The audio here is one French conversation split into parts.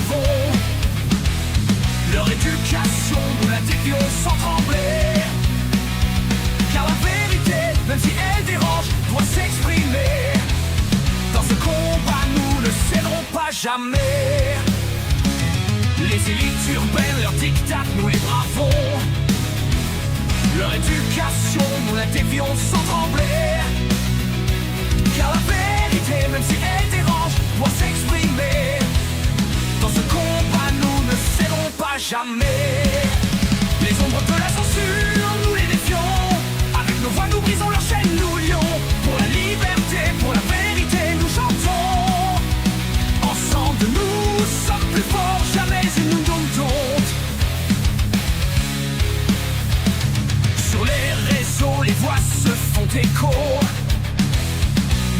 bravons. Leur éducation, nous la défions sans trembler. Car la vérité, même si elle dérange, doit s'exprimer. Dans ce combat, nous ne céderons pas jamais. Les élites urbaines, leurs dictats, nous les bravons. Leur éducation, nous la défions sans trembler. Car la vérité, même si elle dérange, doit s'exprimer. Dans ce combat, nous ne céderons pas jamais. Les ombres de la censure, nous les défions. Avec nos voix, nous brisons leurs chaînes, nous lions. Pour la liberté, pour la vérité, nous chantons. Ensemble, nous sommes plus forts, jamais ils nous domptent. Sur les réseaux, les voix se font écho.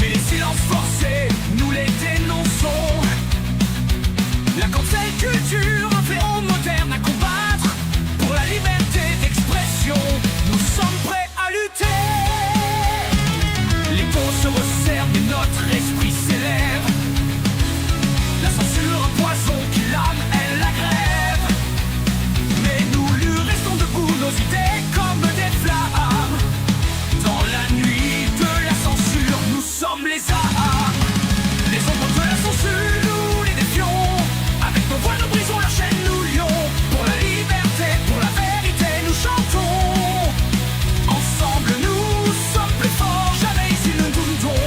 Mais les silences forcés, nous les dénonçons. La cancel culture, un fléau moderne à combattre. Pour la liberté d'expression, nous sommes prêts à lutter. Les peaux se resserrent et notre esprit s'élève. La censure, un poison qui lame, elle l'aggrève. Mais nous lui restons debout, nos idées comme des flammes. Dans la nuit de la censure, nous sommes les armes. Les ombres de la censure, nous les défions. Avec nos voix, nous brisons leur chaîne, nous lions. Pour la liberté, pour la vérité, nous chantons. Ensemble, nous sommes plus forts, jamais ici nous doutons.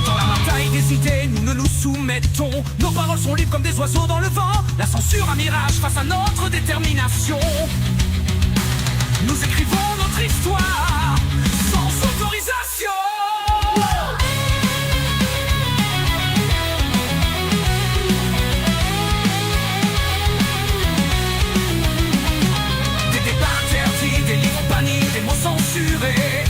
Dans la bataille des idées, nous ne nous soumettons. Nos paroles sont libres comme des oiseaux dans le vent. La censure, un mirage face à notre détermination. Nous écrivons notre histoire sans autorisation. Des débats interdits, des livres bannis, des mots censurés.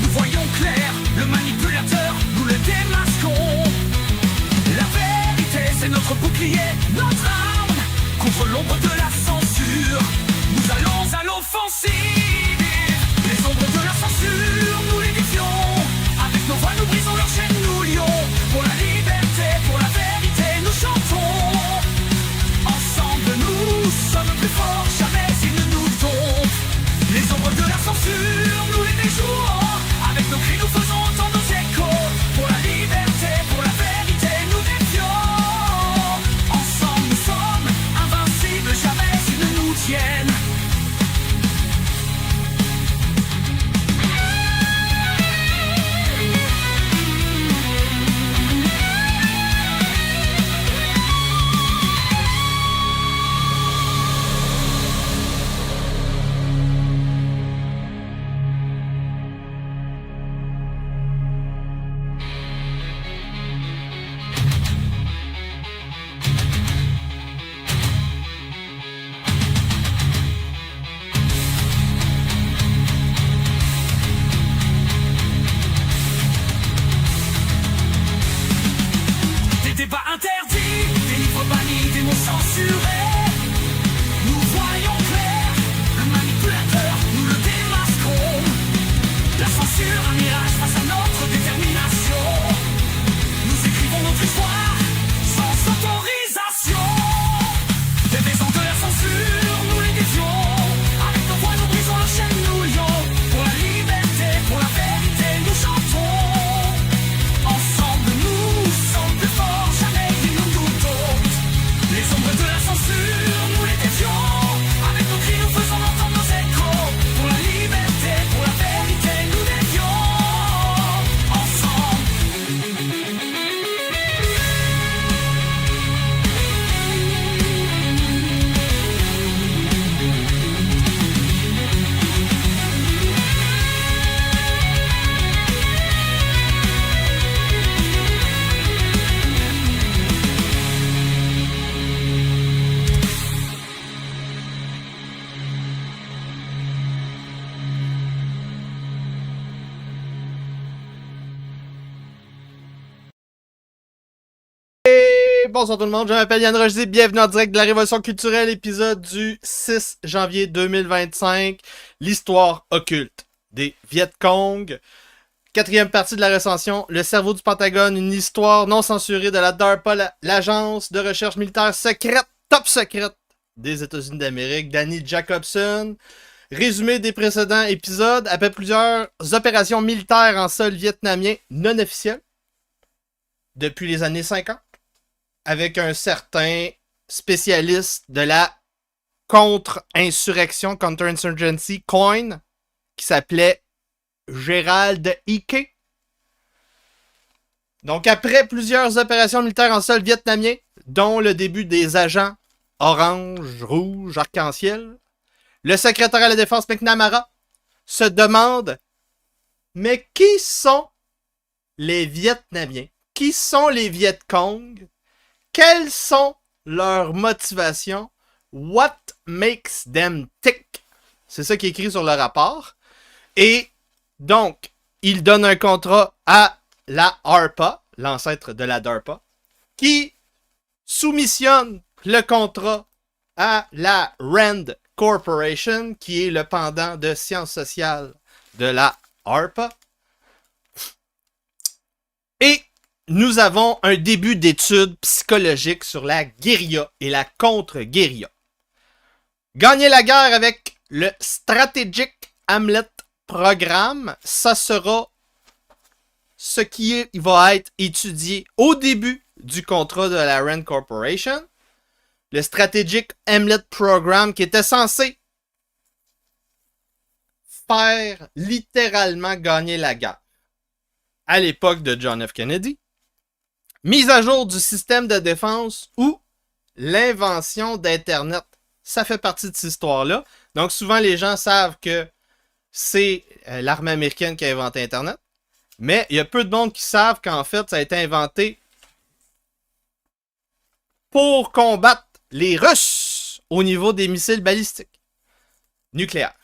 Nous voyons clair, le manipulateur, nous le démasquons. La vérité, c'est notre bouclier, notre arme. Contre l'ombre de la censure, nous allons à l'offensive. Les ombres de la censure, nous les défions. Avec nos voix, nous brisons leurs chaînes, nous lions. Pour la liberté, pour la vérité, nous chantons. Ensemble, nous sommes plus forts, jamais ils ne nous domptent. Les ombres de la censure, nous les déjouons. Avec nos cris, nous faisons entendre nos échos. Pour la liberté, pour la vérité, nous défions. Ensemble, nous sommes invincibles, jamais bonsoir tout le monde, je m'appelle Yann Rochdy, bienvenue en direct de la Révolution culturelle, épisode du 6 janvier 2025, l'histoire occulte des Viet Cong, quatrième partie de la recension, le cerveau du Pentagone, une histoire non censurée de la DARPA, l'agence de recherche militaire secrète, top secrète des États-Unis d'Amérique, Danny Jacobson, résumé des précédents épisodes, après plusieurs opérations militaires en sol vietnamien non officielles, depuis les années 50, avec un certain spécialiste de la contre-insurrection, counter-insurgency, COIN, qui s'appelait Gérald Ike. Donc, après plusieurs opérations militaires en sol vietnamien, dont le début des agents orange, rouge, arc-en-ciel, le secrétaire à la défense McNamara se demande « Mais qui sont les Vietnamiens? Qui sont les Viet Cong? Quelles sont leurs motivations? What makes them tick? » C'est ça qui est écrit sur le rapport. Et donc, il donne un contrat à la ARPA, l'ancêtre de la DARPA, qui soumissionne le contrat à la RAND Corporation, qui est le pendant de sciences sociales de la ARPA. Et nous avons un début d'études psychologiques sur la guérilla et la contre-guérilla. Gagner la guerre avec le Strategic Hamlet Programme, ça sera ce qui va être étudié au début du contrat de la RAND Corporation. Le Strategic Hamlet Programme qui était censé faire littéralement gagner la guerre à l'époque de John F. Kennedy. Mise à jour du système de défense ou l'invention d'Internet. Ça fait partie de cette histoire-là. Donc souvent les gens savent que c'est l'armée américaine qui a inventé Internet. Mais il y a peu de monde qui savent qu'en fait ça a été inventé pour combattre les Russes au niveau des missiles balistiques nucléaires.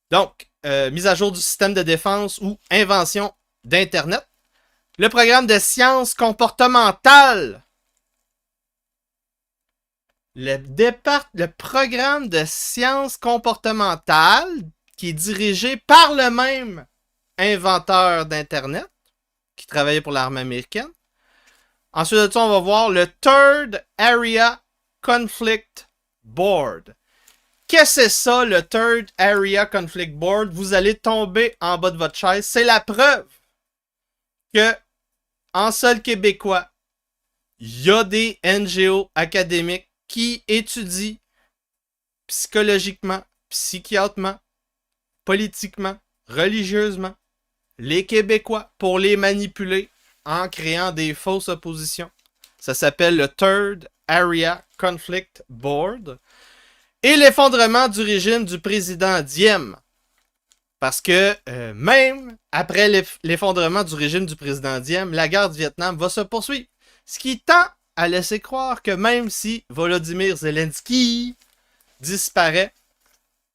Donc, mise à jour du système de défense ou invention d'Internet. Le programme de sciences comportementales. Le programme de sciences comportementales qui est dirigé par le même inventeur d'Internet qui travaillait pour l'armée américaine. Ensuite de ça, on va voir le Third Area Conflict Board. Qu'est-ce que c'est ça, le Third Area Conflict Board? Vous allez tomber en bas de votre chaise. C'est la preuve que, en sol québécois, il y a des NGO académiques qui étudient psychologiquement, psychiatrement, politiquement, religieusement, les Québécois pour les manipuler en créant des fausses oppositions. Ça s'appelle le Third Area Conflict Board. Et l'effondrement du régime du président Diem. Parce que même après l'effondrement du régime du président Diem, la guerre du Vietnam va se poursuivre. Ce qui tend à laisser croire que même si Volodymyr Zelensky disparaît,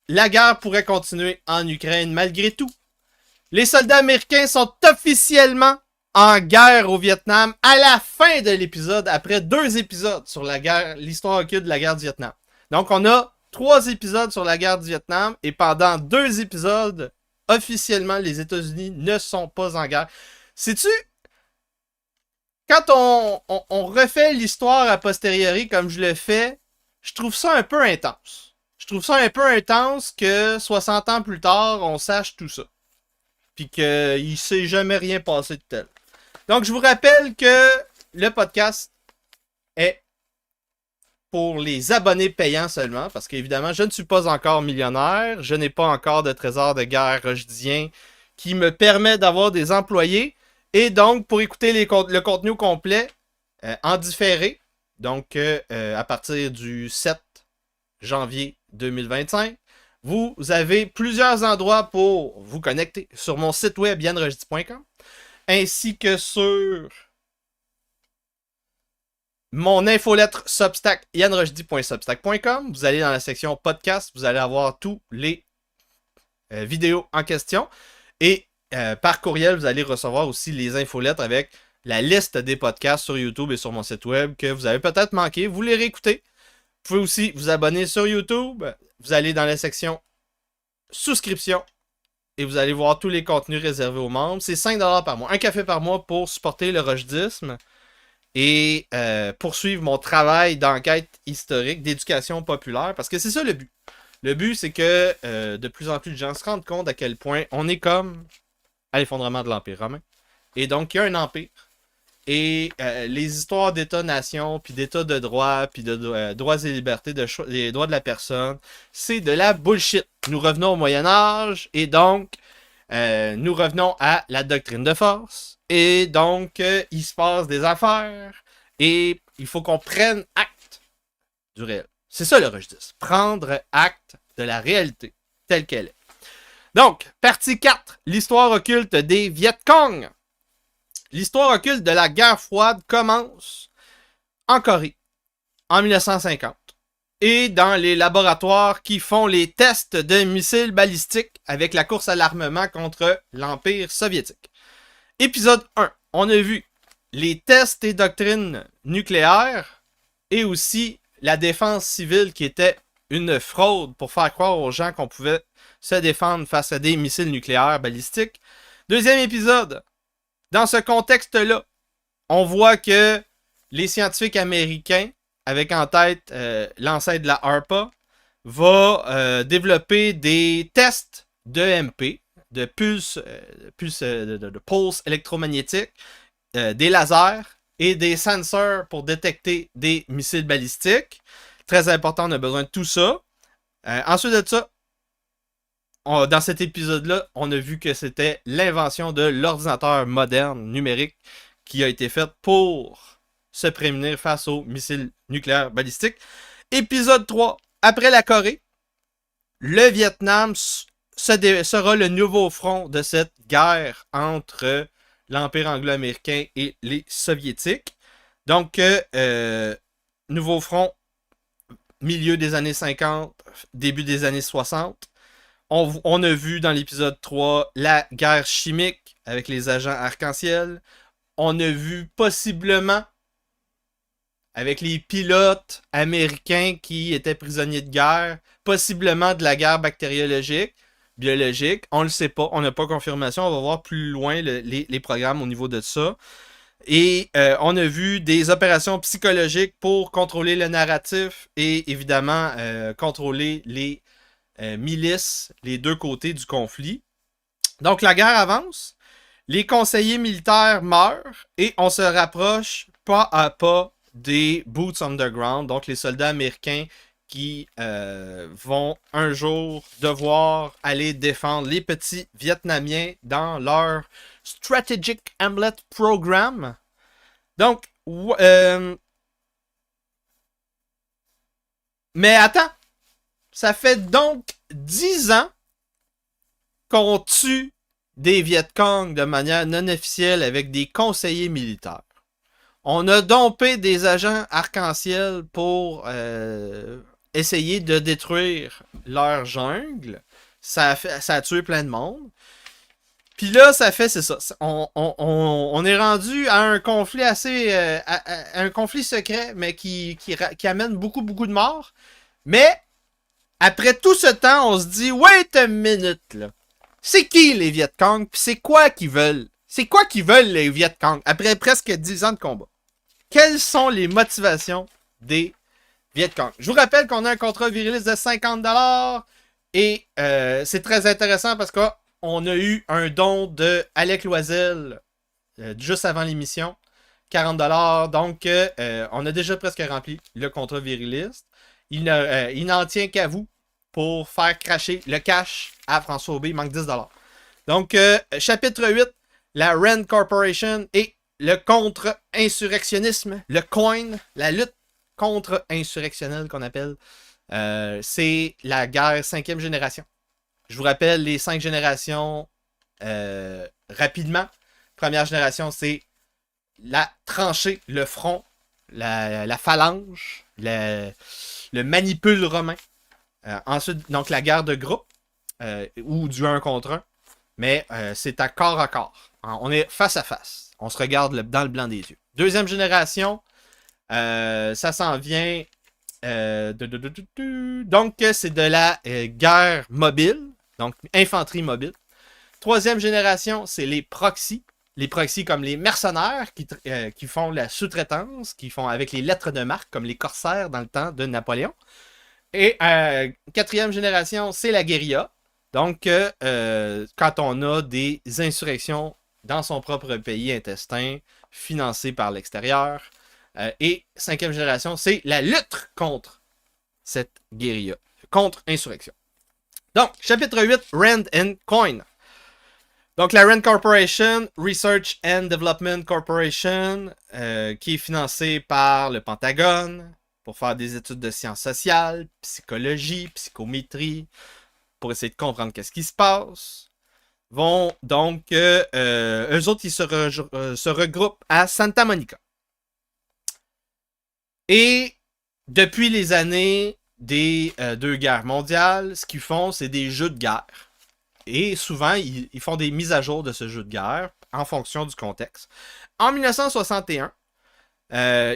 la guerre pourrait continuer en Ukraine malgré tout. Les soldats américains sont officiellement en guerre au Vietnam à la fin de l'épisode, après 2 épisodes sur la guerre, l'histoire occulte de la guerre du Vietnam. Donc on a 3 épisodes sur la guerre du Vietnam et pendant 2 épisodes, officiellement, les États-Unis ne sont pas en guerre. Sais-tu, quand on refait l'histoire a posteriori comme je le fais, je trouve ça un peu intense. Je trouve ça un peu intense que 60 ans plus tard, on sache tout ça. Puis qu'il ne s'est jamais rien passé de tel. Donc, je vous rappelle que le podcast est pour les abonnés payants seulement, parce qu'évidemment, je ne suis pas encore millionnaire, je n'ai pas encore de trésor de guerre rochdien qui me permet d'avoir des employés, et donc, pour écouter le contenu complet en différé, donc à partir du 7 janvier 2025, vous avez plusieurs endroits pour vous connecter sur mon site web yannrochdy.com, ainsi que sur mon infolettre Substack, yannrochdy.substack.com. Vous allez dans la section podcast, vous allez avoir tous les vidéos en question. Et par courriel, vous allez recevoir aussi les infolettres avec la liste des podcasts sur YouTube et sur mon site web que vous avez peut-être manqué. Vous les réécoutez. Vous pouvez aussi vous abonner sur YouTube. Vous allez dans la section souscription et vous allez voir tous les contenus réservés aux membres. C'est 5$ par mois. Un café par mois pour supporter le Rochdisme et poursuivre mon travail d'enquête historique, d'éducation populaire, parce que c'est ça le but. Le but, c'est que de plus en plus de gens se rendent compte à quel point on est comme à l'effondrement de l'Empire romain. Et donc, il y a un empire. Et les histoires d'État-nation, puis d'État de droit, puis de droits et libertés, des droits de la personne, c'est de la bullshit. Nous revenons au Moyen-Âge, et donc, nous revenons à la doctrine de force. Et donc, il se passe des affaires, et il faut qu'on prenne acte du réel. C'est ça le Rochdisme. Prendre acte de la réalité telle qu'elle est. Donc, partie 4. L'histoire occulte des Viet Cong. L'histoire occulte de la guerre froide commence en Corée, en 1950, et dans les laboratoires qui font les tests de missiles balistiques avec la course à l'armement contre l'Empire soviétique. Épisode 1. On a vu les tests et doctrines nucléaires et aussi la défense civile qui était une fraude pour faire croire aux gens qu'on pouvait se défendre face à des missiles nucléaires balistiques. Deuxième épisode. Dans ce contexte-là, on voit que les scientifiques américains, avec en tête l'ancêtre de la ARPA, va développer des tests d'EMP, de pulse électromagnétiques, des lasers et des sensors pour détecter des missiles balistiques. Très important, on a besoin de tout ça. Ensuite de ça, dans cet épisode-là, on a vu que c'était l'invention de l'ordinateur moderne, numérique, qui a été faite pour se prémunir face aux missiles nucléaires balistiques. Épisode 3. Après la Corée, le Vietnam sera le nouveau front de cette guerre entre l'Empire anglo-américain et les Soviétiques. Donc, nouveau front, milieu des années 50, début des années 60. On a vu dans l'épisode 3 la guerre chimique avec les agents arc-en-ciel. On a vu possiblement avec les pilotes américains qui étaient prisonniers de guerre, possiblement de la guerre bactériologique, biologique. On ne le sait pas, on n'a pas confirmation. On va voir plus loin les programmes au niveau de ça. Et on a vu des opérations psychologiques pour contrôler le narratif et évidemment contrôler les milices, les deux côtés du conflit. Donc la guerre avance, les conseillers militaires meurent et on se rapproche pas à pas des Boots on the ground, donc les soldats américains qui vont un jour devoir aller défendre les petits Vietnamiens dans leur Strategic Hamlet Program. Donc, mais attends, ça fait donc 10 ans qu'on tue des Viet Cong de manière non officielle avec des conseillers militaires. On a dompé des agents arc-en-ciel pour essayer de détruire leur jungle. Ça a tué plein de monde. Puis là, c'est ça. On est rendu à un conflit assez... un conflit secret, mais qui amène beaucoup de morts. Mais, après tout ce temps, on se dit, wait a minute, là. C'est qui les Viet Cong? Puis c'est quoi qu'ils veulent? C'est quoi qu'ils veulent, les Viet Cong, après presque 10 ans de combat? Quelles sont les motivations des Viet Cong? Je vous rappelle qu'on a un contrat viriliste de 50$ et c'est très intéressant parce qu'on a eu un don de Alec Loisel juste avant l'émission. 40$. Donc, on a déjà presque rempli le contrat viriliste. Il n'en tient qu'à vous pour faire cracher le cash à François Aubé. Il manque 10$. Donc, chapitre 8, la Rand Corporation et le contre-insurrectionnisme, le COIN, la lutte contre-insurrectionnelle qu'on appelle. C'est la guerre 5e génération. Je vous rappelle les 5 générations rapidement. Première génération, c'est la tranchée, le front, la phalange, le manipule romain. Ensuite, donc la guerre de groupe, ou du 1 contre 1. Mais c'est à corps. On est face à face. On se regarde dans le blanc des yeux. Deuxième génération, ça s'en vient... donc, c'est de la guerre mobile, donc infanterie mobile. Troisième génération, c'est les proxys. Les proxys comme les mercenaires qui font la sous-traitance, qui font avec les lettres de marque, comme les corsaires dans le temps de Napoléon. Et quatrième génération, c'est la guérilla. Donc, quand on a des insurrections dans son propre pays intestin, financées par l'extérieur. Et cinquième génération, c'est la lutte contre cette guérilla, contre insurrection. Donc, chapitre 8, Rand and Coin. Donc, la Rand Corporation, Research and Development Corporation, qui est financée par le Pentagone pour faire des études de sciences sociales, psychologie, psychométrie, pour essayer de comprendre qu'est-ce qui se passe. Vont donc, eux autres, ils se regroupent à Santa Monica. Et depuis les années des deux guerres mondiales, ce qu'ils font, c'est des jeux de guerre. Et souvent, ils font des mises à jour de ce jeu de guerre en fonction du contexte. En 1961,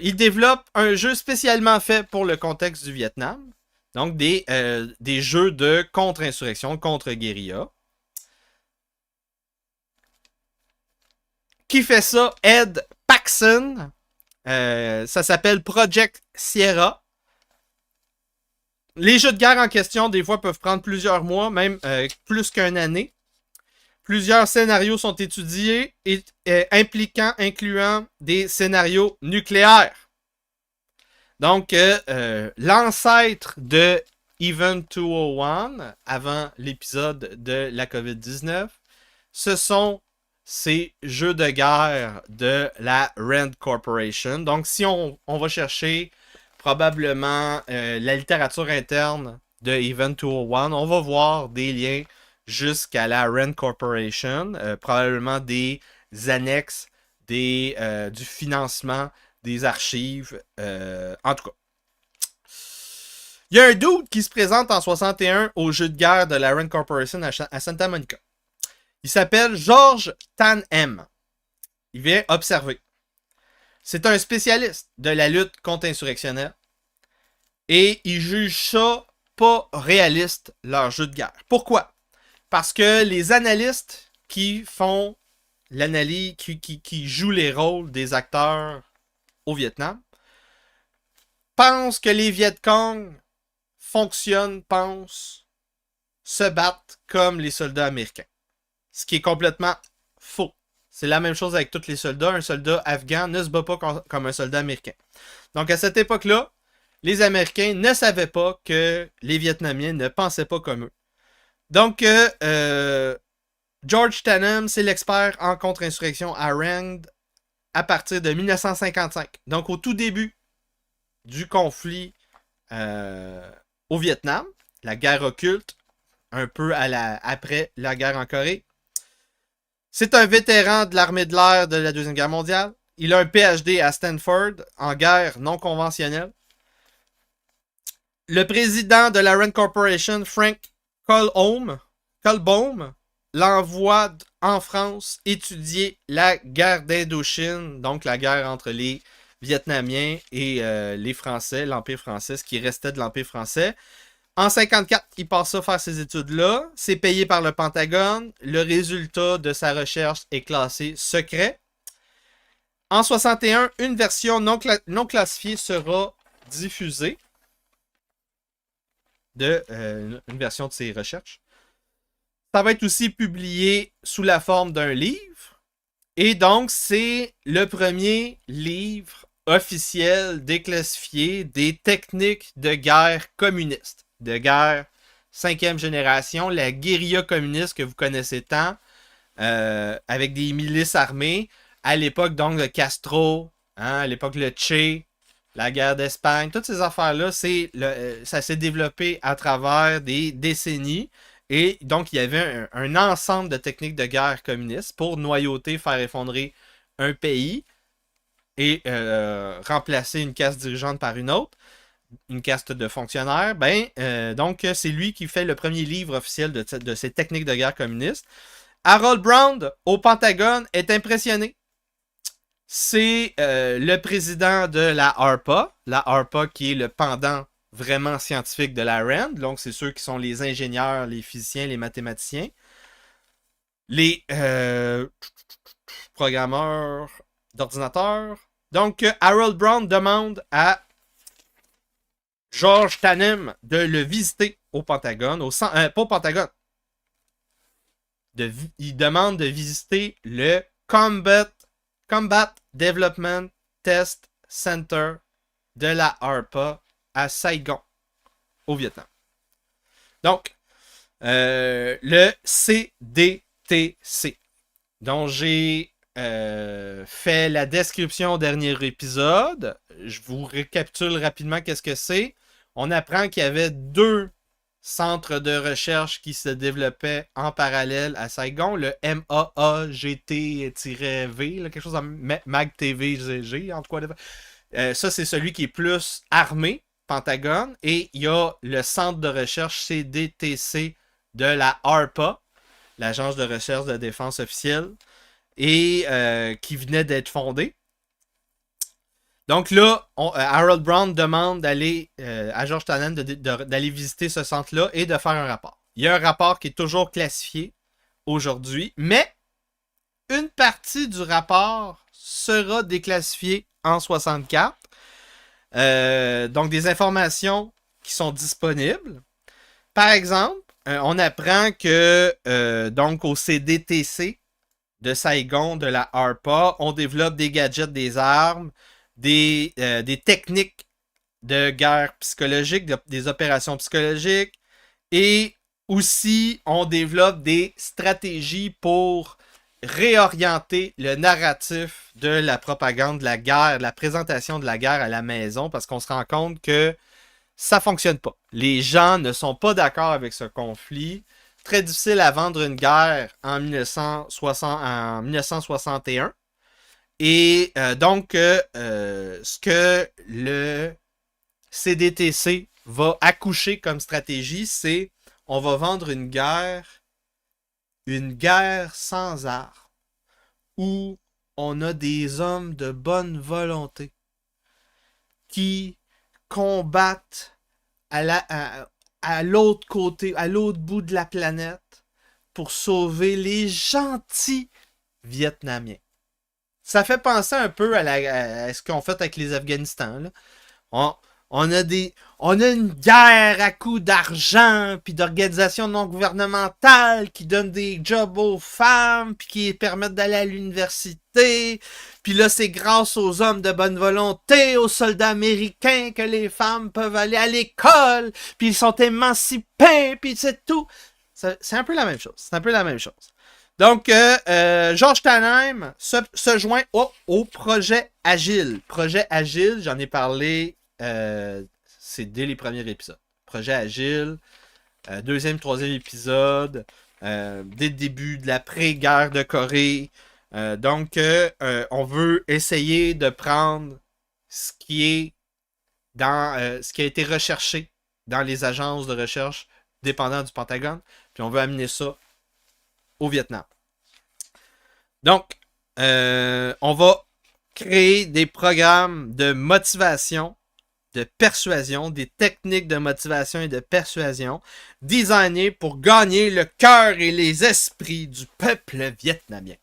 ils développent un jeu spécialement fait pour le contexte du Vietnam. Donc, des jeux de contre-insurrection, contre-guérilla. Qui fait ça? Ed Paxson. Ça s'appelle Project Sierra. Les jeux de guerre en question, des fois, peuvent prendre plusieurs mois, même plus qu'une année. Plusieurs scénarios sont étudiés, incluant des scénarios nucléaires. Donc, l'ancêtre de Event 201, avant l'épisode de la COVID-19, ce sont ces jeux de guerre de la Rand Corporation. Donc, si on va chercher probablement la littérature interne de Event 201, on va voir des liens jusqu'à la Rand Corporation, probablement des annexes, du financement, des archives, en tout cas. Il y a un dude qui se présente en 61 au jeu de guerre de la Rand Corporation à Santa Monica. Il s'appelle George Tan-Em. Il vient observer. C'est un spécialiste de la lutte contre-insurrectionnelle. Et il juge ça pas réaliste, leur jeu de guerre. Pourquoi? Parce que les analystes qui font l'analyse, qui jouent les rôles des acteurs au Vietnam, pensent que les Viet Cong pensent, se battent comme les soldats américains. Ce qui est complètement faux. C'est la même chose avec tous les soldats. Un soldat afghan ne se bat pas comme un soldat américain. Donc à cette époque-là, les Américains ne savaient pas que les Vietnamiens ne pensaient pas comme eux. Donc, George Tan-Em, c'est l'expert en contre-insurrection à Rand à partir de 1955. Donc au tout début du conflit au Vietnam, la guerre occulte, un peu après la guerre en Corée. C'est un vétéran de l'armée de l'air de la Deuxième Guerre mondiale. Il a un PhD à Stanford en guerre non conventionnelle. Le président de la Rand Corporation, Frank Colbaum, l'envoie en France étudier la guerre d'Indochine, donc la guerre entre les Vietnamiens et les Français, l'Empire français, ce qui restait de l'Empire français. En 1954, il passe à faire ces études-là. C'est payé par le Pentagone. Le résultat de sa recherche est classé secret. En 1961, une version non classifiée sera diffusée une version de ses recherches. Ça va être aussi publié sous la forme d'un livre. Et donc, c'est le premier livre officiel déclassifié des techniques de guerre communiste. De guerre 5e génération, la guérilla communiste que vous connaissez tant, avec des milices armées. À l'époque, donc, de Castro, à l'époque, le Che, la guerre d'Espagne, toutes ces affaires-là, ça s'est développé à travers des décennies. Et donc, il y avait un ensemble de techniques de guerre communiste pour noyauter, faire effondrer un pays et remplacer une caste dirigeante par une autre, une caste de fonctionnaires. Donc, c'est lui qui fait le premier livre officiel de ces techniques de guerre communiste. Harold Brown, au Pentagone, est impressionné. c'est le président de la ARPA qui est le pendant vraiment scientifique de la RAND. Donc, c'est ceux qui sont les ingénieurs, les physiciens, les mathématiciens, les programmeurs d'ordinateurs. Donc, Harold Brown demande à George Tanem de le visiter au Pentagone, pas au Pentagone. Il demande de visiter le Combat Development Test Center de la ARPA à Saigon, au Vietnam. Donc, le CDTC, dont j'ai fait la description au dernier épisode. Je vous récapitule rapidement qu'est-ce que c'est. On apprend qu'il y avait 2 centres de recherche qui se développaient en parallèle à Saigon, le MAAGT-V, quelque chose en MAGTVG, en tout cas. Ça, c'est celui qui est plus armé, Pentagone, et il y a le centre de recherche CDTC de la ARPA, l'Agence de recherche de défense officielle, et qui venait d'être fondé. Donc là, Harold Brown demande d'aller à George Tannen d'aller visiter ce centre-là et de faire un rapport. Il y a un rapport qui est toujours classifié aujourd'hui, mais une partie du rapport sera déclassifiée en 64. Donc des informations qui sont disponibles. Par exemple, on apprend que donc au CDTC de Saigon, de la ARPA, on développe des gadgets, des armes, des techniques de guerre psychologique, des opérations psychologiques, et aussi on développe des stratégies pour réorienter le narratif de la propagande de la guerre, de la présentation de la guerre à la maison, parce qu'on se rend compte que ça fonctionne pas. Les gens ne sont pas d'accord avec ce conflit. Très difficile à vendre une guerre en 1961. Et donc, ce que le CDTC va accoucher comme stratégie, c'est on va vendre une guerre sans armes, où on a des hommes de bonne volonté qui combattent à l'autre côté, à l'autre bout de la planète pour sauver les gentils Vietnamiens. Ça fait penser un peu à ce qu'on fait avec les Afghanistan. Là. On a une guerre à coups d'argent, puis d'organisations non gouvernementales qui donnent des jobs aux femmes, puis qui permettent d'aller à l'université. Puis là, c'est grâce aux hommes de bonne volonté, aux soldats américains, que les femmes peuvent aller à l'école, puis ils sont émancipés, puis c'est tout. C'est un peu la même chose. Donc, George Tanem se joint au projet Agile. Projet Agile, j'en ai parlé, c'est dès les premiers épisodes. Projet Agile, 2e, 3e épisode, dès le début de l'après-guerre de Corée. Donc, on veut essayer de prendre ce qui a été recherché dans les agences de recherche dépendantes du Pentagone, puis on veut amener ça au Vietnam. Donc, on va créer des programmes de motivation, de persuasion, des techniques de motivation et de persuasion designés pour gagner le cœur et les esprits du peuple vietnamien.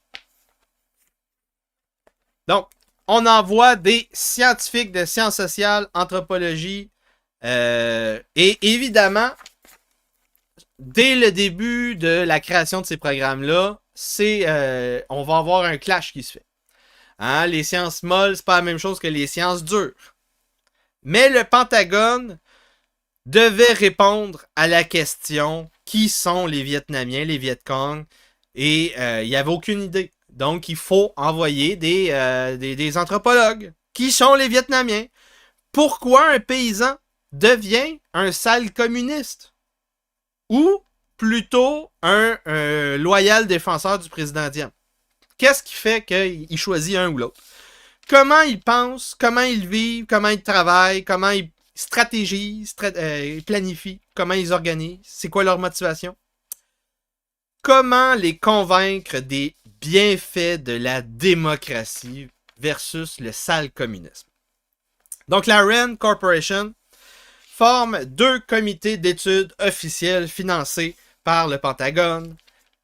Donc, on envoie des scientifiques de sciences sociales, anthropologie, et évidemment, dès le début de la création de ces programmes-là, on va avoir un clash qui se fait. Hein, les sciences molles, c'est pas la même chose que les sciences dures. Mais le Pentagone devait répondre à la question qui sont les Vietnamiens, les Viet Cong, et il n'y avait aucune idée. Donc, il faut envoyer des anthropologues. Qui sont les Vietnamiens? Pourquoi un paysan devient un sale communiste? Ou plutôt un loyal défenseur du président Diem? Qu'est-ce qui fait qu'il choisit un ou l'autre? Comment ils pensent, comment ils vivent, comment ils travaillent, comment ils stratégisent, ils planifient, comment ils organisent, c'est quoi leur motivation? Comment les convaincre des bienfaits de la démocratie versus le sale communisme. Donc la RAND Corporation forme 2 comités d'études officiels financés par le Pentagone,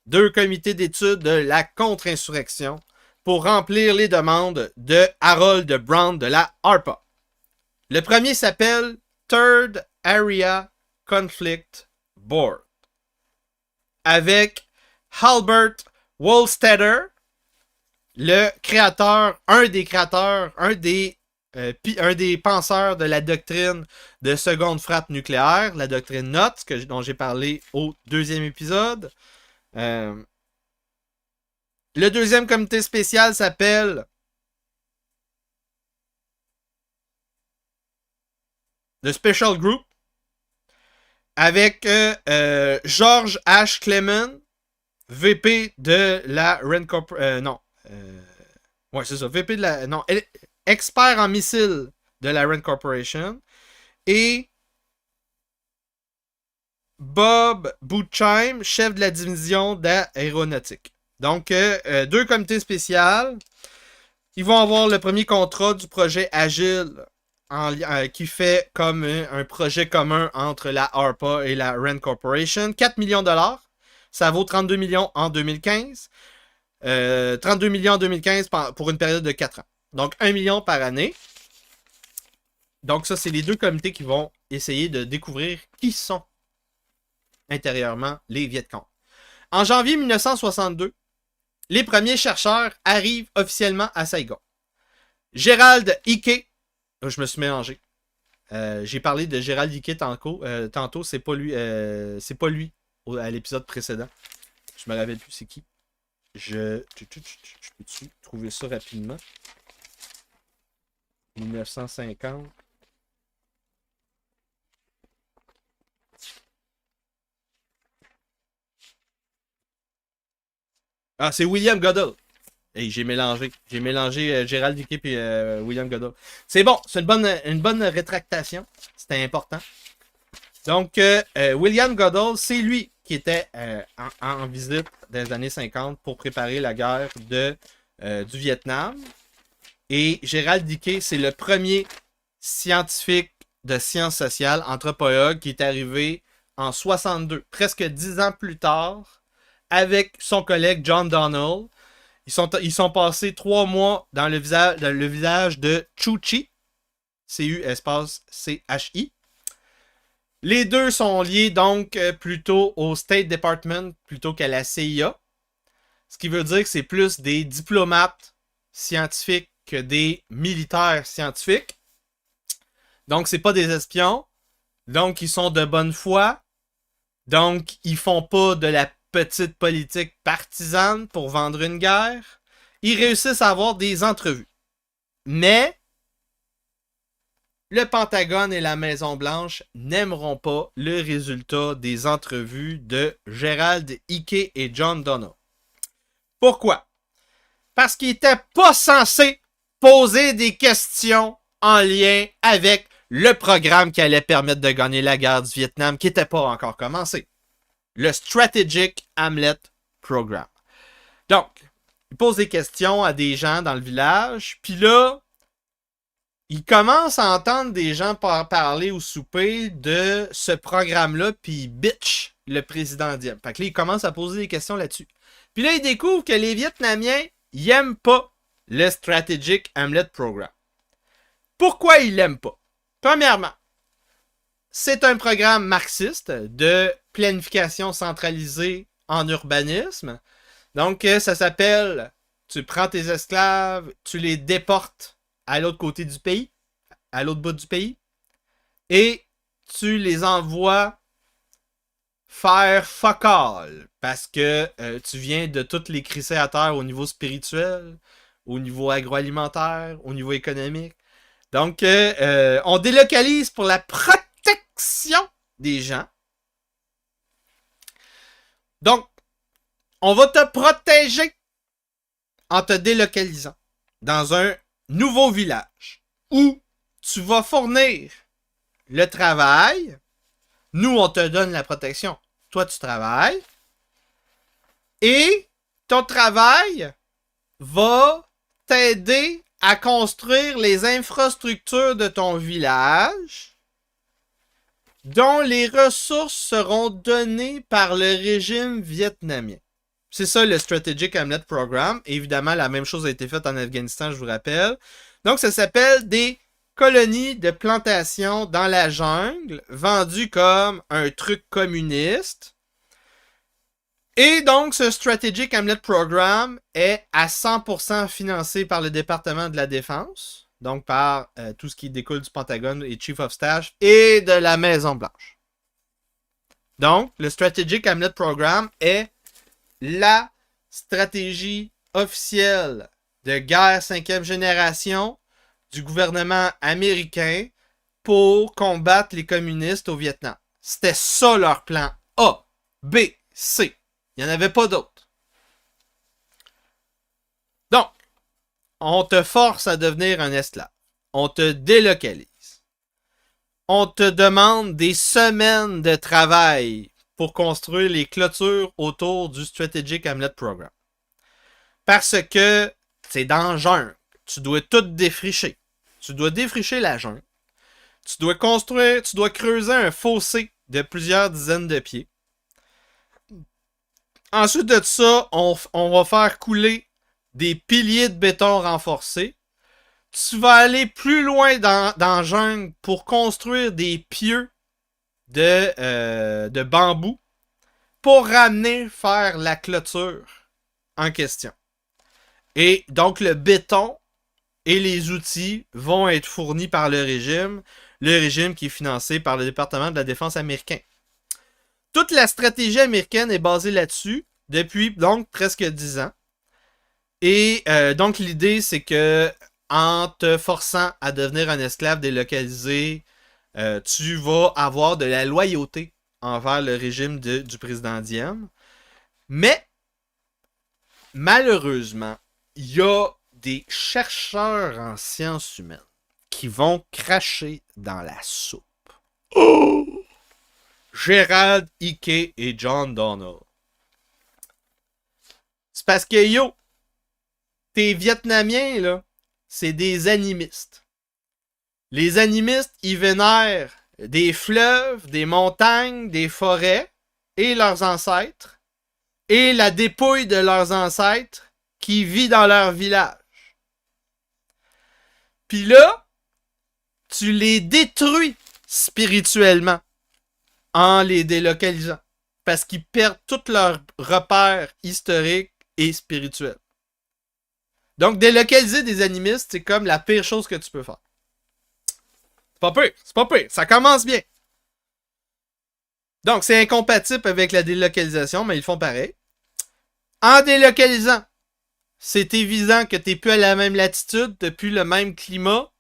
2 comités d'études de la contre-insurrection pour remplir les demandes de Harold Brown de la ARPA. Le premier s'appelle Third Area Conflict Board, avec Albert Wohlstetter, le créateur, un des penseurs de la doctrine de seconde frappe nucléaire, la doctrine NOTS, dont j'ai parlé au 2e épisode. Le deuxième comité spécial s'appelle The Special Group, avec George H. Clement, VP de la RAND Corporation. Ouais, c'est ça. VP de la. Non, expert en missiles de la RAND Corporation. Et Bob Butchheim, chef de la division d'aéronautique. Donc, 2 comités spéciaux. Ils vont avoir le premier contrat du projet Agile qui fait comme un projet commun entre la ARPA et la RAND Corporation. 4 millions de dollars. Ça vaut 32 millions en 2015. 32 millions en 2015 pour une période de 4 ans. Donc, 1 million par année. Donc, ça, c'est les 2 comités qui vont essayer de découvrir qui sont intérieurement les Viet Cong. En janvier 1962, les premiers chercheurs arrivent officiellement à Saigon. Gérald Ike, je me suis mélangé. J'ai parlé de Gérald Ike tantôt, c'est pas lui à l'épisode précédent. Je me rappelle plus c'est qui. Je peux-tu trouver ça rapidement? 1950. Ah, c'est William Goodall. Hey, j'ai mélangé Gérald Dickey et William Goodall. C'est bon, c'est une bonne rétractation. C'était important. Donc, William Goodall, c'est lui qui était en visite dans les années 50 pour préparer la guerre du Vietnam. Et Gérald Dickey, c'est le premier scientifique de sciences sociales, anthropologue, qui est arrivé en 62, presque 10 ans plus tard, avec son collègue John Donald. Ils sont passés 3 mois dans le village de Chu Chi, C-U espace C-H-I. Les deux sont liés donc plutôt au State Department plutôt qu'à la CIA. Ce qui veut dire que c'est plus des diplomates scientifiques que des militaires scientifiques. Donc, c'est pas des espions. Donc, ils sont de bonne foi. Donc, ils font pas de la petite politique partisane pour vendre une guerre. Ils réussissent à avoir des entrevues. Mais le Pentagone et la Maison-Blanche n'aimeront pas le résultat des entrevues de Gérald Ike et John Donald. Pourquoi? Parce qu'ils n'étaient pas censés poser des questions en lien avec le programme qui allait permettre de gagner la guerre du Vietnam, qui n'était pas encore commencé. Le Strategic Hamlet Program. Donc, ils posent des questions à des gens dans le village, puis là, ils commencent à entendre des gens parler au souper de ce programme-là, puis ils bitch le président Diem. Fait que là, ils commencent à poser des questions là-dessus. Puis là, ils découvrent que les Vietnamiens, ils n'aiment pas le Strategic Hamlet Program. Pourquoi ils l'aiment pas? Premièrement, c'est un programme marxiste de planification centralisée en urbanisme. Donc, ça s'appelle, tu prends tes esclaves, tu les déportes à l'autre côté du pays, à l'autre bout du pays, et tu les envoies faire fuck all, parce que tu viens de toutes les crisser à terre au niveau spirituel, au niveau agroalimentaire, au niveau économique. Donc, on délocalise pour la protection des gens. Donc, on va te protéger en te délocalisant dans un nouveau village où tu vas fournir le travail. Nous, on te donne la protection. Toi, tu travailles. Et ton travail va t'aider à construire les infrastructures de ton village dont les ressources seront données par le régime vietnamien. C'est ça le Strategic Hamlet Program. Évidemment, la même chose a été faite en Afghanistan, je vous rappelle. Donc, ça s'appelle des colonies de plantation dans la jungle, vendues comme un truc communiste. Et donc, ce Strategic Hamlet Program est à 100% financé par le département de la Défense, donc par tout ce qui découle du Pentagone et Chief of Staff et de la Maison-Blanche. Donc, le Strategic Hamlet Program est la stratégie officielle de guerre 5e génération du gouvernement américain pour combattre les communistes au Vietnam. C'était ça leur plan A, B, C. Il n'y en avait pas d'autres. Donc, on te force à devenir un esclave. On te délocalise. On te demande des semaines de travail pour construire les clôtures autour du Strategic Hamlet Program. Parce que c'est dans la jungle. Tu dois tout défricher. Tu dois défricher la jungle. Tu dois construire, tu dois creuser un fossé de plusieurs dizaines de pieds. Ensuite de ça, on va faire couler des piliers de béton renforcés. Tu vas aller plus loin dans la jungle pour construire des pieux de bambou pour ramener faire la clôture en question. Et donc le béton et les outils vont être fournis par le régime qui est financé par le département de la Défense américain. Toute la stratégie américaine est basée là-dessus depuis donc presque 10 ans. Et donc l'idée c'est que en te forçant à devenir un esclave délocalisé, tu vas avoir de la loyauté envers le régime du président Diem. Mais malheureusement, il y a des chercheurs en sciences humaines qui vont cracher dans la soupe. Oh! Gerald Hickey et John Donald. C'est parce que, yo, tes Vietnamiens, là, c'est des animistes. Les animistes, ils vénèrent des fleuves, des montagnes, des forêts, et leurs ancêtres, et la dépouille de leurs ancêtres qui vit dans leur village. Puis là, tu les détruis spirituellement en les délocalisant. Parce qu'ils perdent tous leurs repères historiques et spirituels. Donc, délocaliser des animistes, c'est comme la pire chose que tu peux faire. C'est pas pire. Ça commence bien. Donc, c'est incompatible avec la délocalisation, mais ils font pareil. En délocalisant, c'est évident que tu n'es plus à la même latitude, tu n'as plus le même climat,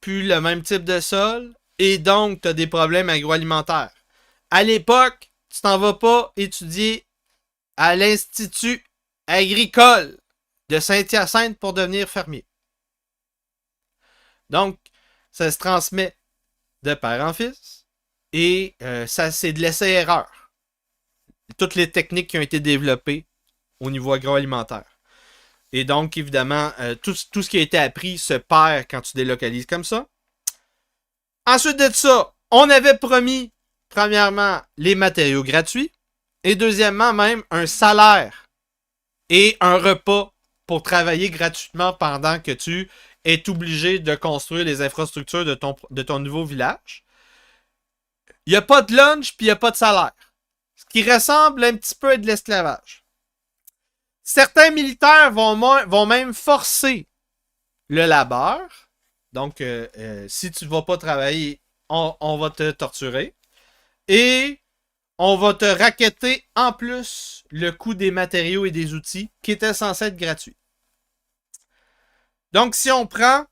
plus le même type de sol, et donc tu as des problèmes agroalimentaires. À l'époque, tu t'en vas pas étudier à l'Institut agricole de Saint-Hyacinthe pour devenir fermier. Donc, ça se transmet de père en fils, et ça c'est de l'essai-erreur. Toutes les techniques qui ont été développées au niveau agroalimentaire. Et donc, évidemment, tout ce qui a été appris se perd quand tu délocalises comme ça. Ensuite de ça, on avait promis, premièrement, les matériaux gratuits. Et deuxièmement, même un salaire et un repas pour travailler gratuitement pendant que tu es obligé de construire les infrastructures de ton nouveau village. Il n'y a pas de lunch puis il n'y a pas de salaire. Ce qui ressemble un petit peu à de l'esclavage. Certains militaires vont même forcer le labeur. Donc, si tu ne vas pas travailler, on va te torturer. Et on va te racketter en plus le coût des matériaux et des outils qui étaient censés être gratuits. Donc, si on prend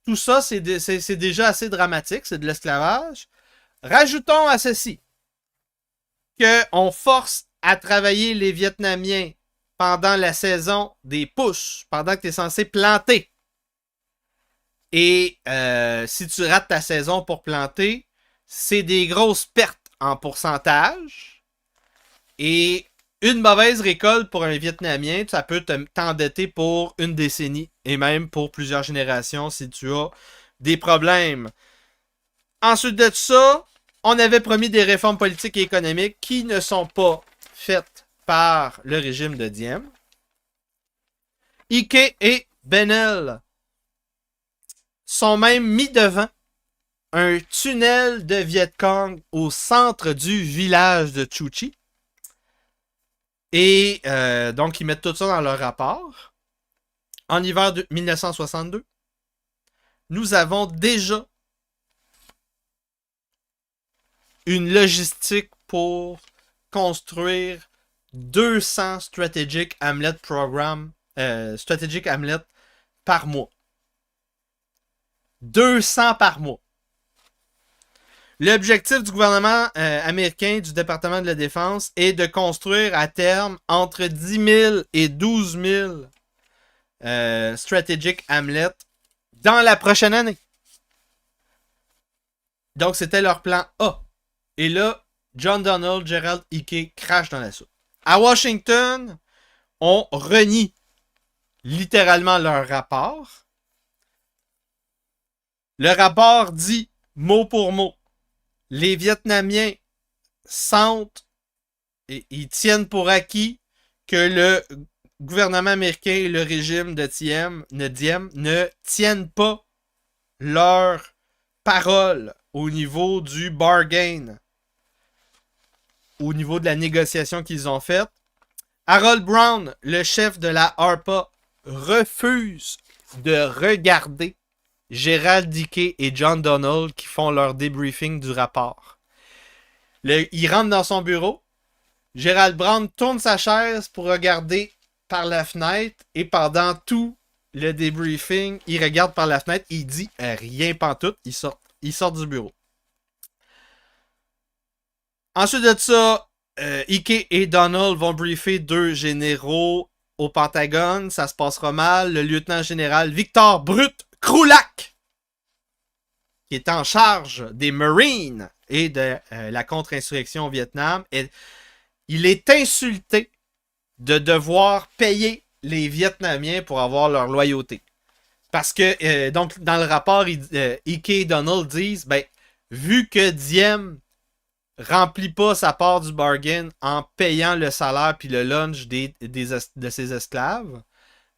tout ça, c'est déjà assez dramatique, c'est de l'esclavage. Rajoutons à ceci qu'on force à travailler les Vietnamiens pendant la saison des pousses, pendant que tu es censé planter. Et si tu rates ta saison pour planter, c'est des grosses pertes en pourcentage. Et Une mauvaise récolte pour un Vietnamien, ça peut t'endetter pour une décennie et même pour plusieurs générations si tu as des problèmes. Ensuite de ça, on avait promis des réformes politiques et économiques qui ne sont pas faites par le régime de Diem. Ike et Benel sont même mis devant un tunnel de Viet Cong au centre du village de Chu Chi. Et donc, ils mettent tout ça dans leur rapport. En hiver de 1962, nous avons déjà une logistique pour construire 200 Strategic Hamlet Program, Strategic Hamlet par mois. 200 par mois. L'objectif du gouvernement américain, du département de la Défense, est de construire à terme entre 10 000 et 12 000 Strategic Hamlet dans la prochaine année. Donc, c'était leur plan A. Et là, John Donald, Gerald Ike crachent dans la soupe. À Washington, on renie littéralement leur rapport. Le rapport dit, mot pour mot, les Vietnamiens sentent et ils tiennent pour acquis que le gouvernement américain et le régime de Diem ne tiennent pas leur parole au niveau du bargain, au niveau de la négociation qu'ils ont faite. Harold Brown, le chef de la ARPA, refuse de regarder Gerald Ike et John Donald qui font leur débriefing du rapport. Il rentre dans son bureau. Gerald Brown tourne sa chaise pour regarder par la fenêtre et pendant tout le débriefing, il regarde par la fenêtre, il dit rien pantoute, il sort du bureau. Ensuite de ça, Ike et Donald vont briefer deux généraux au Pentagone, ça se passera mal. Le lieutenant-général Victor Brut Krulak, qui est en charge des Marines et de la contre-insurrection au Vietnam, il est insulté de devoir payer les Vietnamiens pour avoir leur loyauté. Parce que, donc, dans le rapport, Ike et Donald disent, vu que Diem remplit pas sa part du bargain en payant le salaire puis le lunch de ses esclaves,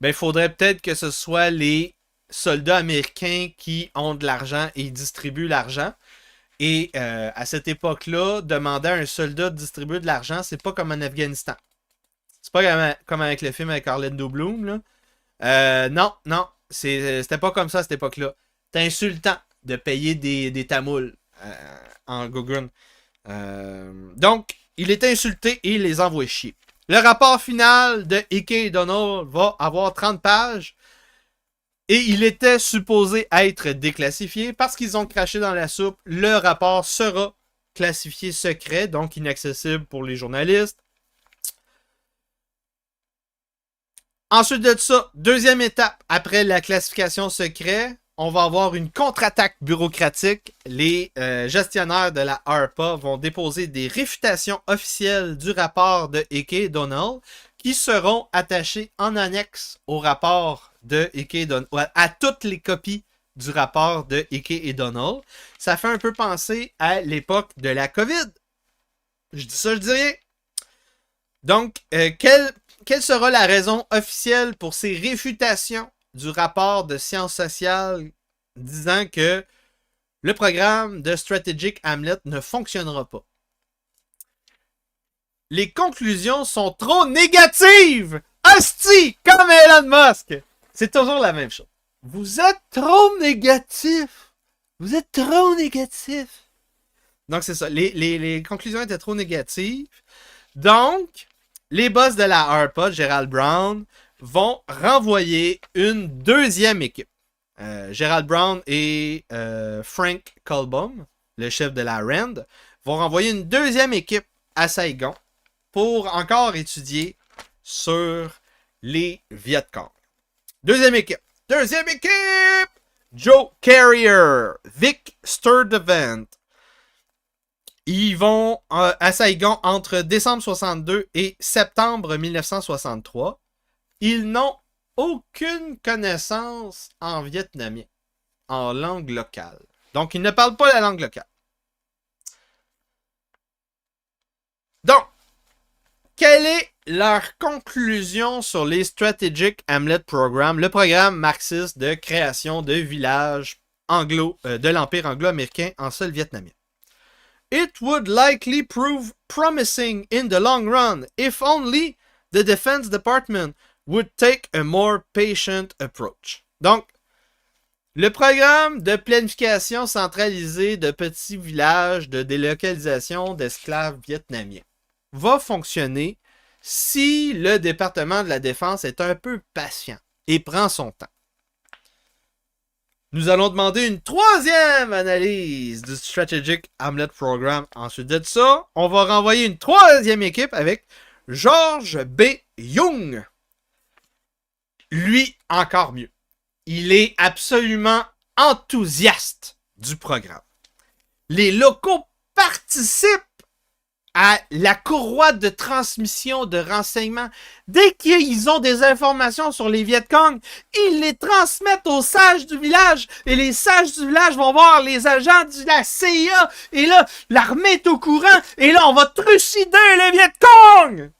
il faudrait peut-être que ce soit les soldats américains qui ont de l'argent et distribuent l'argent. Et à cette époque-là, demander à un soldat de distribuer de l'argent, c'est pas comme en Afghanistan. C'est pas comme avec le film avec Orlando Bloom, là. Non, c'était pas comme ça à cette époque-là. C'est insultant de payer des tamouls en Gogun. Donc, il est insulté et il les envoie chier. Le rapport final de Ike et Donald va avoir 30 pages. Et il était supposé être déclassifié parce qu'ils ont craché dans la soupe. Le rapport sera classifié secret, donc inaccessible pour les journalistes. Ensuite de ça, deuxième étape, après la classification secret, on va avoir une contre-attaque bureaucratique. Les gestionnaires de la ARPA vont déposer des réfutations officielles du rapport de Ike et Donald qui seront attachées en annexe au rapport de Ike et Donald, à toutes les copies du rapport de Ike et Donald. Ça fait un peu penser à l'époque de la COVID. Je dis ça, je dis rien. Donc, quelle sera la raison officielle pour ces réfutations du rapport de sciences sociales disant que le programme de Strategic Hamlet ne fonctionnera pas? Les conclusions sont trop négatives! Hostie! Comme Elon Musk! C'est toujours la même chose. Vous êtes trop négatif! Vous êtes trop négatif! Donc, c'est ça. Les conclusions étaient trop négatives. Donc, les boss de la ARPA, Gerald Brown, vont renvoyer une deuxième équipe. Gerald Brown et Frank Colbaum, le chef de la RAND, vont renvoyer une deuxième équipe à Saigon pour encore étudier sur les Viet Cong. Deuxième équipe. Joe Carrier, Vic Sturdivant, Ils vont à Saigon entre décembre 62 et septembre 1963. Ils n'ont aucune connaissance en vietnamien, en langue locale. Donc, ils ne parlent pas la langue locale. Donc, quelle est leur conclusion sur les Strategic Hamlet Program, le programme marxiste de création de villages de l'Empire anglo-américain en sol vietnamien? It would likely prove promising in the long run if only the Defense Department would take a more patient approach. Donc, le programme de planification centralisée de petits villages de délocalisation d'esclaves vietnamiens va fonctionner si le département de la Défense est un peu patient et prend son temps. Nous allons demander une troisième analyse du Strategic Hamlet Program. Ensuite de ça, on va renvoyer une troisième équipe avec George B. Young. Lui, encore mieux. Il est absolument enthousiaste du programme. Les locaux participent à la courroie de transmission de renseignements. Dès qu'ils ont des informations sur les Viet Cong, ils les transmettent aux sages du village. Et les sages du village vont voir les agents de la CIA. Et là, l'armée est au courant. Et là, on va trucider les Viet Cong.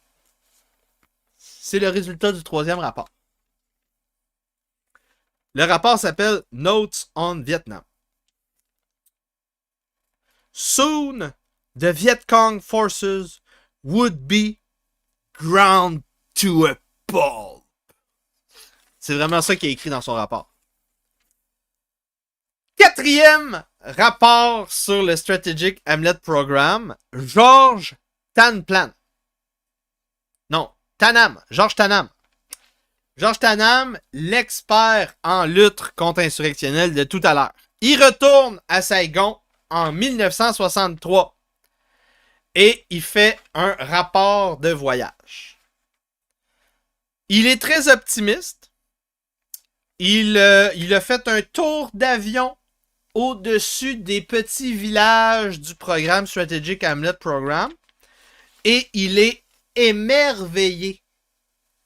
C'est le résultat du troisième rapport. Le rapport s'appelle Notes on Vietnam. Soon, the Viet Cong forces would be ground to a pulp. C'est vraiment ça qui est écrit dans son rapport. Quatrième rapport sur le Strategic Hamlet Program, George Tanplan. Non, Tanam. George Tanam. George Tanam, l'expert en lutte contre-insurrectionnelle de tout à l'heure. Il retourne à Saigon en 1963 et il fait un rapport de voyage. Il est très optimiste. Il a fait un tour d'avion au-dessus des petits villages du programme Strategic Hamlet Program et il est émerveillé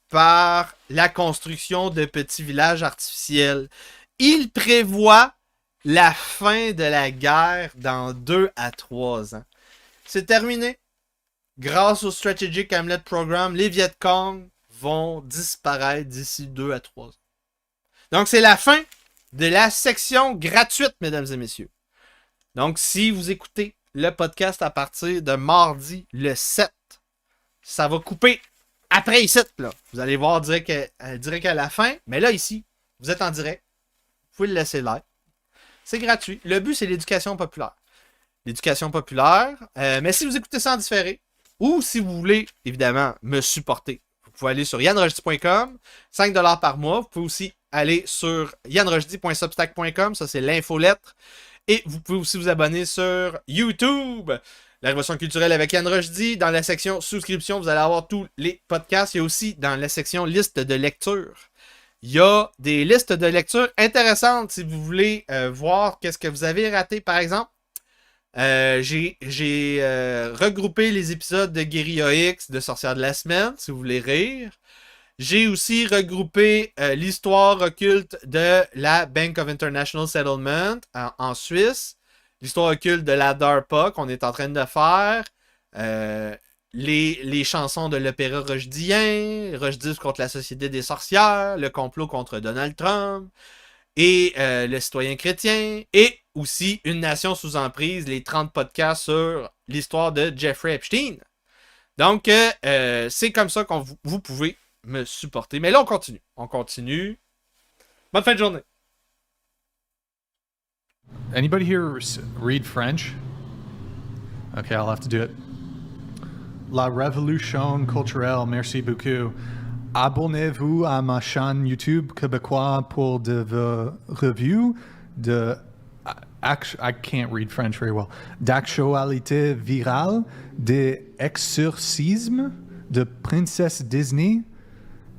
par la construction de petits villages artificiels. Il prévoit la fin de la guerre dans 2 à 3 ans. C'est terminé. Grâce au Strategic Hamlet Program, les Viet Cong vont disparaître d'ici 2 à 3 ans. Donc, c'est la fin de la section gratuite, mesdames et messieurs. Donc, si vous écoutez le podcast à partir de mardi le 7, ça va couper après ici, là. Vous allez voir direct à la fin. Mais là, ici, vous êtes en direct. Vous pouvez le laisser là. C'est gratuit. Le but, c'est l'éducation populaire. L'éducation populaire. Mais si vous écoutez ça en différé, ou si vous voulez, évidemment, me supporter, vous pouvez aller sur yanrojdi.com, 5$ par mois. Vous pouvez aussi aller sur yanrojdi.substack.com, ça c'est l'infolettre. Et vous pouvez aussi vous abonner sur YouTube. La Révolution culturelle avec Yann Rochdy. Dans la section souscription, vous allez avoir tous les podcasts. Il y a aussi dans la section liste de lecture. Il y a des listes de lecture intéressantes si vous voulez voir qu'est-ce que vous avez raté. Par exemple, j'ai regroupé les épisodes de Guérilla X de Sorcière de la semaine, si vous voulez rire. J'ai aussi regroupé l'histoire occulte de la Bank of International Settlement en Suisse. L'histoire occulte de la DARPA qu'on est en train de faire. Les chansons de l'opéra rochdien, Rochdis contre la Société des sorcières, le complot contre Donald Trump, et le citoyen chrétien, et aussi Une nation sous emprise, les 30 podcasts sur l'histoire de Jeffrey Epstein. Donc, c'est comme ça que vous pouvez me supporter. Mais là, on continue. On continue. Bonne fin de journée. Anybody here read French? Okay, I'll have to do it. La Révolution culturelle, merci beaucoup. Abonnez-vous à ma chaîne YouTube québécois pour de reviews de I can't read French very well. D'actualité virale, des exorcismes de princesse Disney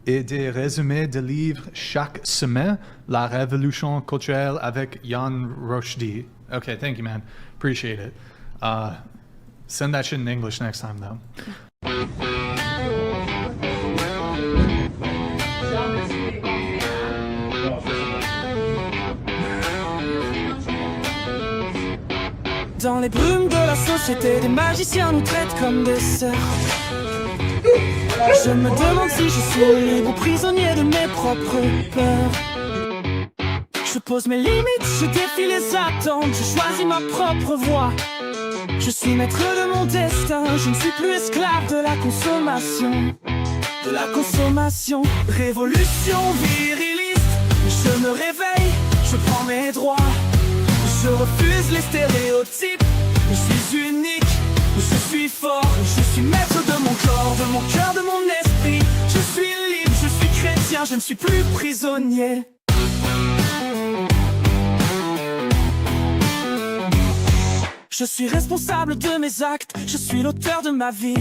et des résumés de livres chaque semaine. La Révolution culturelle avec Yann Rochdy. Okay, thank you, man. Appreciate it. Send that shit in English next time, though. Dans les brumes de la société, des magiciens nous traitent comme des sœurs. Je me demande si je suis libre ou prisonnier de mes propres peurs. Je pose mes limites, je défie les attentes, je choisis ma propre voie. Je suis maître de mon destin, je ne suis plus esclave de la consommation. De la consommation, révolution viriliste. Je me réveille, je prends mes droits. Je refuse les stéréotypes. Je suis unique, je suis fort. Je suis maître de mon corps, de mon cœur, de mon esprit. Je suis libre, je suis chrétien, je ne suis plus prisonnier. Je suis responsable de mes actes, je suis l'auteur de ma vie.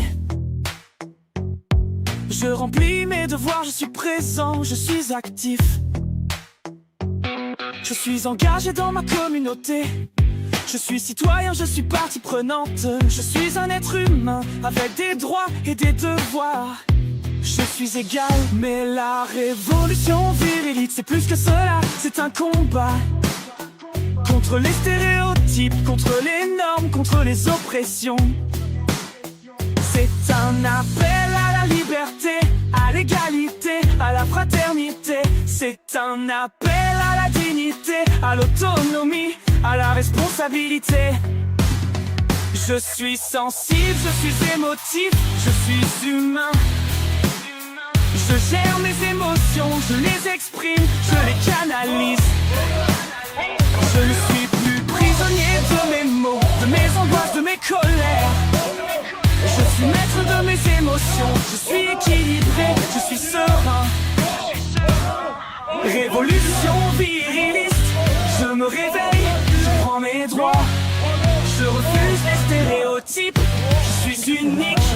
Je remplis mes devoirs, je suis présent, je suis actif. Je suis engagé dans ma communauté. Je suis citoyen, je suis partie prenante. Je suis un être humain avec des droits et des devoirs. Je suis égal, mais la révolution viriliste, c'est plus que cela, c'est un combat. Contre les stéréotypes, contre les normes, contre les oppressions. C'est un appel à la liberté, à l'égalité, à la fraternité. C'est un appel à la dignité, à l'autonomie, à la responsabilité. Je suis sensible, je suis émotif, je suis humain. Je gère mes émotions, je les exprime, je les canalise. Je ne suis plus prisonnier de mes mots, de mes angoisses, de mes colères. Je suis maître de mes émotions, je suis équilibré, je suis serein. Révolution viriliste, je me réveille, je prends mes droits. Je refuse les stéréotypes, je suis unique,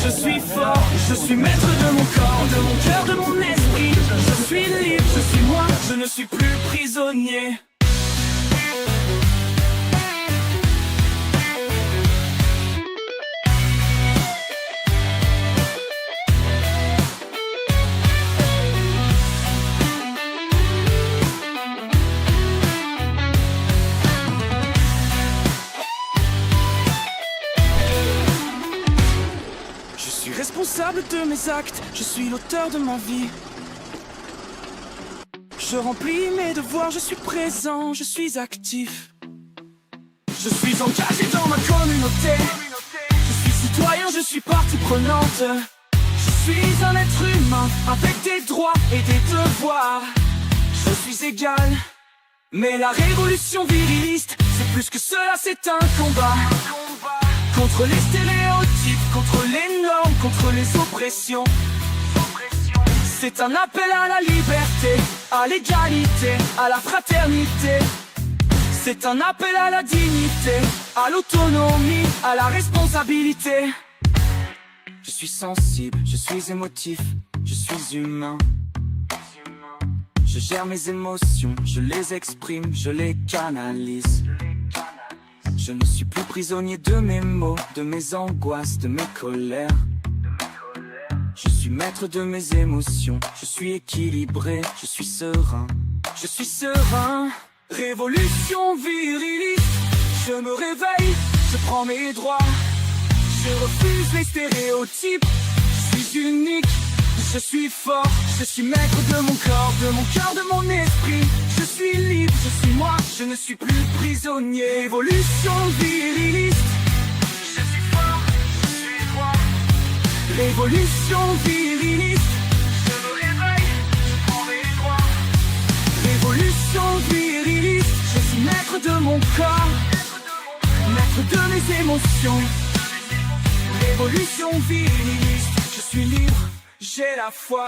je suis fort. Je suis maître de mon corps, de mon cœur, de mon esprit. Je suis libre, je suis moi, je ne suis plus prisonnier. Responsable de mes actes, je suis l'auteur de ma vie. Je remplis mes devoirs, je suis présent, je suis actif. Je suis engagé dans ma communauté. Je suis citoyen, je suis partie prenante. Je suis un être humain avec des droits et des devoirs. Je suis égal, mais la révolution viriliste, c'est plus que cela, c'est un combat. Contre les stéréotypes, contre les normes, contre les oppressions. C'est un appel à la liberté, à l'égalité, à la fraternité. C'est un appel à la dignité, à l'autonomie, à la responsabilité. Je suis sensible, je suis émotif, je suis humain. Je gère mes émotions, je les exprime, je les canalise. Je ne suis plus prisonnier de mes mots, de mes angoisses, de mes colères. Je suis maître de mes émotions, je suis équilibré, je suis serein. Je suis serein. Révolution viriliste, je me réveille, je prends mes droits. Je refuse les stéréotypes, je suis unique, je suis fort. Je suis maître de mon corps, de mon cœur, de mon esprit. Je suis libre, je suis moi, je ne suis plus prisonnier. Révolution viriliste, je suis fort, je suis droit. Révolution viriliste, je me réveille, je prends mes droits. Révolution viriliste, je suis maître de mon corps, maître de mes émotions. Révolution viriliste, je suis libre, j'ai la foi.